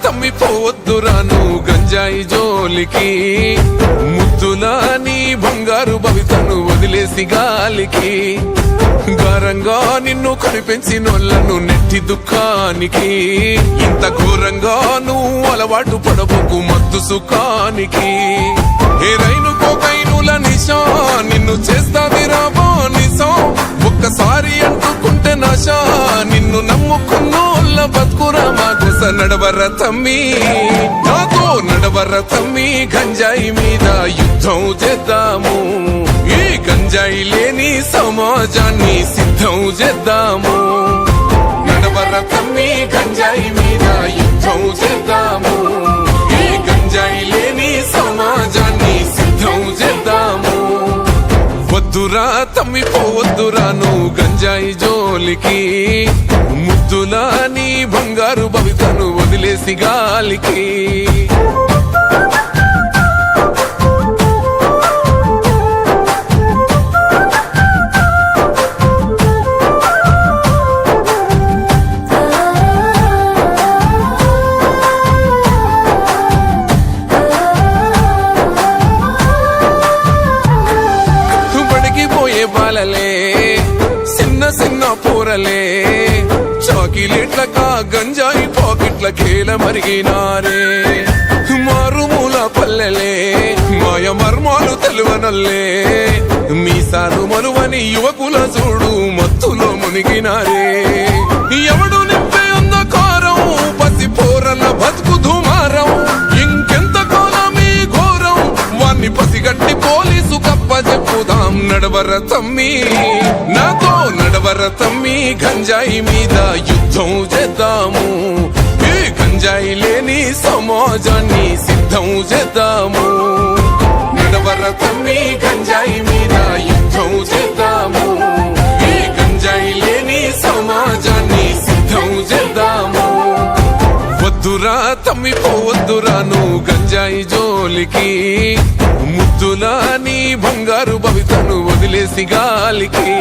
తమ్మిపోవద్దురాను గంజాయి జోలికి, ముద్దులా నీ బంగారు భవితను వదిలేసి గాలికి, గారంగా నిన్ను కనిపెంచినోళ్లను నెట్టి దుఃఖానికి, ఇంత ఘోరంగా నువ్వు అలవాటు పడబోకు మత్తు సుఖానికి. ఏ రైలు కోకైనుల నిశా నిన్ను చేస్తాదిరా బానిసా, ఒక్కసారి అంటుకుంటే నశా నిన్ను నమ్ముకున్నోళ్ళ బతుకురా మాకోస. నడవర తమ్మి నాతో నడవర తమ్మి, గంజాయి మీద యుద్ధం చేద్దాము, ఈ గంజాయి లేని సమాజాన్ని సిద్ధం చేద్దాము. నడవర తమ్మి గంజాయి మీద యుద్ధం చేద్దాము, ఈ గంజాయి లేని సమాజాన్ని సిద్ధం చేద్దాము. వద్దురా తమ్మిపోవద్దురాను గంజాయి జోలికి, ముద్దులా నీ బంగారు భవితను వదిలేసి గాలికి. బాలలే చిన్న చిన్న పూరలే, చాకిలేట్లకా గంజాయి పాకెట్ల కేల మరిగినారే. మారుమూల పల్లెలే మాయ మర్మాలు తెలువనల్లే, మీసాలు మలువని యువకుల చూడు మత్తులో మునిగినారే. ఎవడు నింపే అంధకారం పసి పోరల బతుకు దుమారం, ఇంకెంత కాలమీ ఘోరం వాణ్ణి పసిగట్టి పోలీసు కప్ప చెప్పుదాం. నడవర తమ్మి నాతో నడవర తమ్మి, గంజాయి మీద యుద్ధం చేద్దాము, ఈ గంజాయి లేని సమాజాన్ని సిద్ధం చేద్దాము. నడవర తమ్మి గంజాయి మీద యుద్ధం చేద్దాము, ఈ గంజాయి లేని సమాజాన్ని సిద్ధం చేద్దాము. వద్దురా తమ్మిపోవద్దురాను గంజాయి జోలికి, ముద్దులా నీ బంగారు భవితను వదిలేసి గాలికి.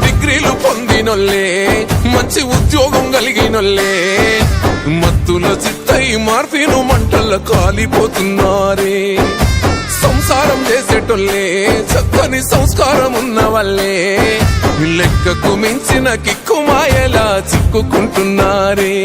డిగ్రీలు పొందినోళ్ళే మంచి ఉద్యోగం కలిగినోళ్ళే, మత్తుల చిత్తై మార్పిను మంటల్ల కాలిపోతున్నారే. సంసారం చేసేటోళ్ళే చక్కని సంస్కారం ఉన్న వాళ్ళే, లెక్కకు మించిన కిక్కుమాయలా చిక్కుకుంటున్నారే.